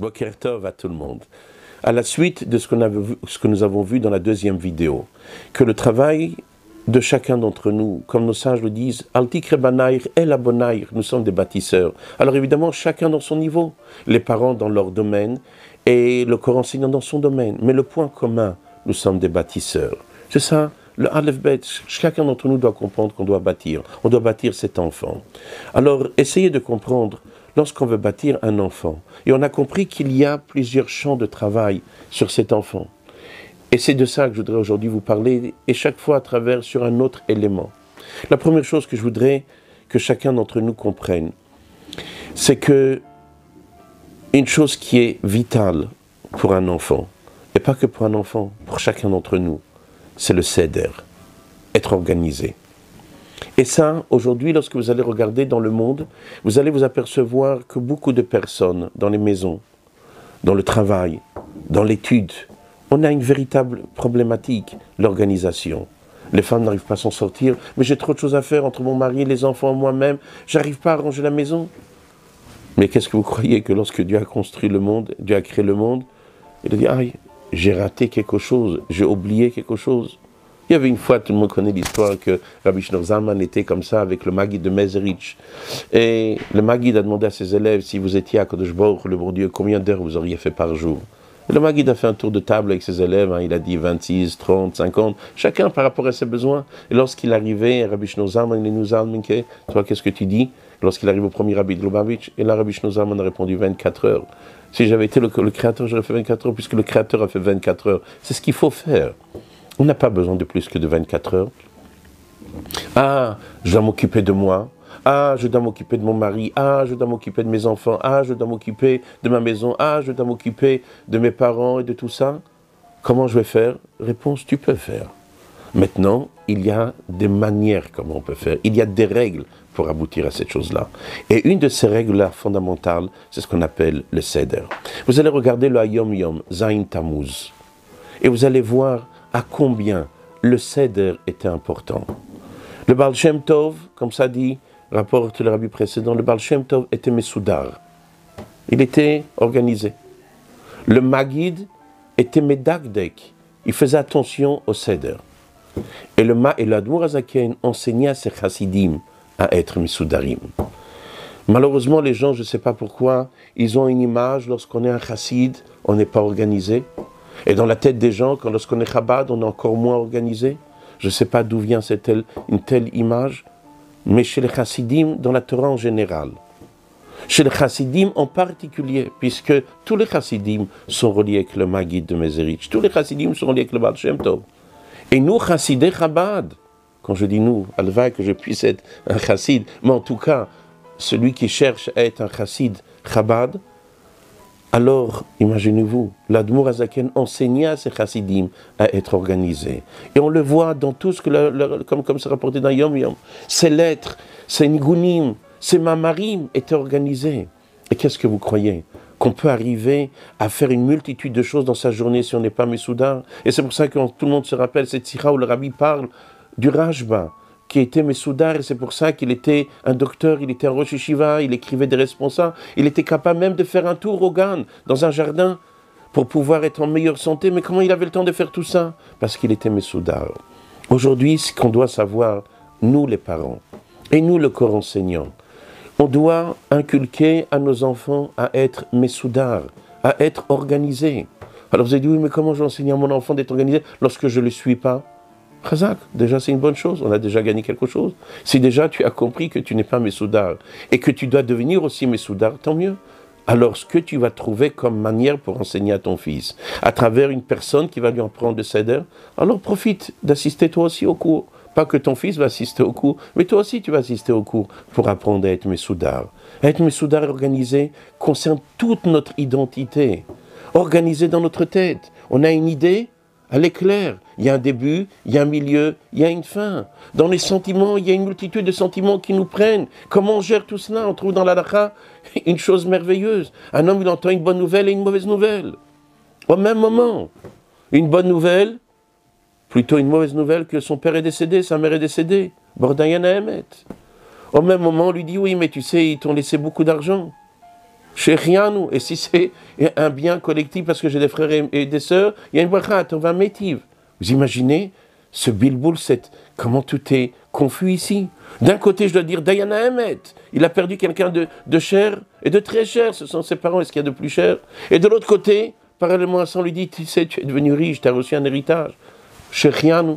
Boker Tov à tout le monde. À la suite de ce que nous avons vu dans la deuxième vidéo, que le travail de chacun d'entre nous, comme nos sages le disent, Altikre Banaïr et la Bonaïr, nous sommes des bâtisseurs. Alors évidemment, chacun dans son niveau, les parents dans leur domaine et le corps enseignant dans son domaine. Mais le point commun, nous sommes des bâtisseurs. C'est ça, le Aleph Bet, chacun d'entre nous doit comprendre qu'on doit bâtir. On doit bâtir cet enfant. Alors, essayez de comprendre, lorsqu'on veut bâtir un enfant, et on a compris qu'il y a plusieurs champs de travail sur cet enfant. Et c'est de ça que je voudrais aujourd'hui vous parler, et chaque fois à travers sur un autre élément. La première chose que je voudrais que chacun d'entre nous comprenne, c'est que une chose qui est vitale pour un enfant, et pas que pour un enfant, pour chacun d'entre nous, c'est le seder, être organisé. Et ça, aujourd'hui, lorsque vous allez regarder dans le monde, vous allez vous apercevoir que beaucoup de personnes, dans les maisons, dans le travail, dans l'étude, on a une véritable problématique, l'organisation. Les femmes n'arrivent pas à s'en sortir, mais j'ai trop de choses à faire entre mon mari, les enfants, moi-même, j'arrive pas à ranger la maison. Mais qu'est-ce que vous croyez que lorsque Dieu a construit le monde, Dieu a créé le monde, il a dit, aïe, j'ai raté quelque chose, j'ai oublié quelque chose. Il y avait une fois, tout le monde connaît l'histoire, que Rabbi Shneur Zalman était comme ça avec le Maguid de Mezerich. Et le Maguid a demandé à ses élèves, si vous étiez à Kadosh Baruch, le bon Dieu, combien d'heures vous auriez fait par jour? Et le Maguid a fait un tour de table avec ses élèves, il a dit 26, 30, 50, chacun par rapport à ses besoins. Et lorsqu'il arrivait, Rabbi Shneur Zalman, il nous a demandé, toi, qu'est-ce que tu dis? Lorsqu'il arrive au premier Rabbi de Lubavitch, et là, Rabbi Shneur Zalman a répondu 24 heures. Si j'avais été le créateur, j'aurais fait 24 heures, puisque le créateur a fait 24 heures. C'est ce qu'il faut faire. On n'a pas besoin de plus que de 24 heures. Ah, je dois m'occuper de moi. Ah, je dois m'occuper de mon mari. Ah, je dois m'occuper de mes enfants. Ah, je dois m'occuper de ma maison. Ah, je dois m'occuper de mes parents et de tout ça. Comment je vais faire? Réponse, tu peux faire. Maintenant, il y a des manières comment on peut faire. Il y a des règles pour aboutir à cette chose-là. Et une de ces règles-là fondamentales, c'est ce qu'on appelle le Seder. Vous allez regarder le Hayom Yom, Zayin Tammuz, et vous allez voir à combien le Seder était important. Le Baal Shem Tov, comme ça dit, rapporte le rabbi précédent, le Baal Shem Tov était Mesoudar. Il était organisé. Le Maguid était Medakdek. Il faisait attention au Seder. Et l'Admour HaZaken enseignait à ses chassidim à être Mesoudarim. Malheureusement, les gens, je ne sais pas pourquoi, ils ont une image, lorsqu'on est un chassid, on n'est pas organisé. Et dans la tête des gens, lorsqu'on est Chabad, on est encore moins organisé. Je ne sais pas d'où vient une telle image, mais chez les chassidim, dans la Torah en général. Chez les chassidim en particulier, puisque tous les chassidim sont reliés avec le Maguid de Mezerich. Tous les chassidim sont reliés avec le Baal Shem Tov. Et nous, chassidés Chabad, quand je dis nous, alva que je puisse être un chassid, mais en tout cas, celui qui cherche à être un chassid Chabad, alors, imaginez-vous, l'Admour HaZaken enseignait à ses chassidim à être organisés. Et on le voit dans tout ce que, comme c'est rapporté dans Yom Yom, ses lettres, ses nigunim, ses mamarim étaient organisés. Et qu'est-ce que vous croyez? Qu'on peut arriver à faire une multitude de choses dans sa journée si on n'est pas Mesoudar. Et c'est pour ça que tout le monde se rappelle cette sikha où le rabbi parle du Rashba, qui était Mesoudar, et c'est pour ça qu'il était un docteur, il était un Rosh Yeshiva, il écrivait des responsables, il était capable même de faire un tour au Gan, dans un jardin, pour pouvoir être en meilleure santé. Mais comment il avait le temps de faire tout ça? Parce qu'il était Mesoudar. Aujourd'hui, ce qu'on doit savoir, nous les parents, et nous le corps enseignant, on doit inculquer à nos enfants à être Mesoudar, à être organisés. Alors vous avez dit, oui, mais comment j'enseigne à mon enfant d'être organisé lorsque je ne le suis pas? Chazak, déjà c'est une bonne chose, on a déjà gagné quelque chose. Si déjà tu as compris que tu n'es pas Mesoudar et que tu dois devenir aussi Mesoudar, tant mieux. Alors ce que tu vas trouver comme manière pour enseigner à ton fils, à travers une personne qui va lui en prendre le Seder, alors profite d'assister toi aussi au cours. Pas que ton fils va assister au cours, mais toi aussi tu vas assister au cours pour apprendre à être Mesoudar. Être Mesoudar organisé concerne toute notre identité, organisé dans notre tête. On a une idée, elle est claire. Il y a un début, il y a un milieu, il y a une fin. Dans les sentiments, il y a une multitude de sentiments qui nous prennent. Comment on gère tout cela? On trouve dans l'halakha une chose merveilleuse. Un homme, il entend une bonne nouvelle et une mauvaise nouvelle. Au même moment, une bonne nouvelle, plutôt une mauvaise nouvelle que son père est décédé, sa mère est décédée. Bordayan Emet. Au même moment, on lui dit, oui, mais tu sais, ils t'ont laissé beaucoup d'argent. Shechianu. Et si c'est un bien collectif, parce que j'ai des frères et des sœurs, il y a une bracha, tova métiv. Vous imaginez ce bilboul, comment tout est confus ici. D'un côté, je dois dire, Dayana Emet, il a perdu quelqu'un de cher et de très cher, ce sont ses parents, est-ce qu'il y a de plus cher? Et de l'autre côté, parallèlement à ça, on lui dit, tu sais, tu es devenu riche, tu as reçu un héritage. Shechianu.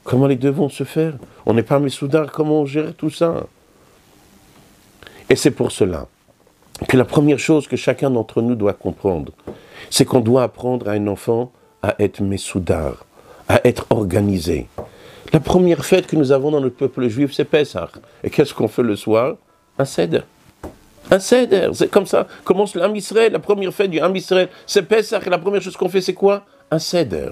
Comment les deux vont se faire? On n'est pas Messoudar, comment on gère tout ça? Et c'est pour cela que la première chose que chacun d'entre nous doit comprendre, c'est qu'on doit apprendre à un enfant à être Messoudar, à être organisé. La première fête que nous avons dans le peuple juif, c'est Pessah. Et qu'est-ce qu'on fait le soir? Un Seder. Un Seder, c'est comme ça. Commence l'Am Israël, la première fête du Am Israël, c'est Pessah. Et la première chose qu'on fait, c'est quoi? Un Seder.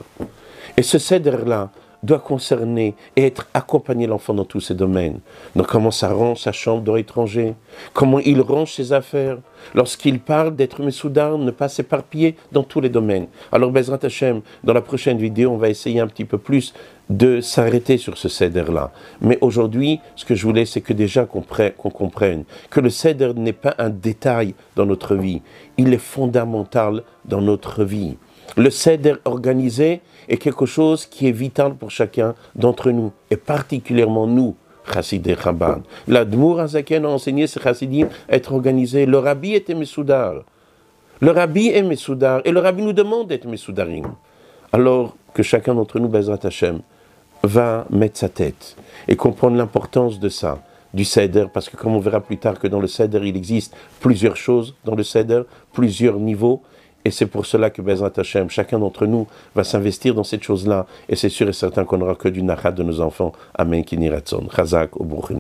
Et ce Seder-là doit concerner et être accompagner l'enfant dans tous ses domaines. Donc comment ça range sa chambre d'or étranger, comment il range ses affaires, lorsqu'il parle d'être Messoudar, ne pas s'éparpiller dans tous les domaines. Alors Bezrat Hashem, dans la prochaine vidéo, on va essayer un petit peu plus de s'arrêter sur ce Seder-là. Mais aujourd'hui, ce que je voulais, c'est que déjà qu'on comprenne que le Seder n'est pas un détail dans notre vie, il est fondamental dans notre vie. Le Seder organisé est quelque chose qui est vital pour chacun d'entre nous, et particulièrement nous, Chassidei Chabad. L'Admour Hazaken a enseigné ces Chassidim à être organisés. Le Rabbi était Messoudar. Le Rabbi est Messoudar, et le Rabbi nous demande d'être Messoudarim. Alors que chacun d'entre nous, Bezrat Hashem, va mettre sa tête et comprendre l'importance de ça, du Seder, parce que comme on verra plus tard que dans le Seder, il existe plusieurs choses dans le Seder, plusieurs niveaux. Et c'est pour cela que Bezrat Hashem, chacun d'entre nous va s'investir dans cette chose-là. Et c'est sûr et certain qu'on n'aura que du nachat de nos enfants. Amen, Kini Ratzon. Chazak, Ubuchim.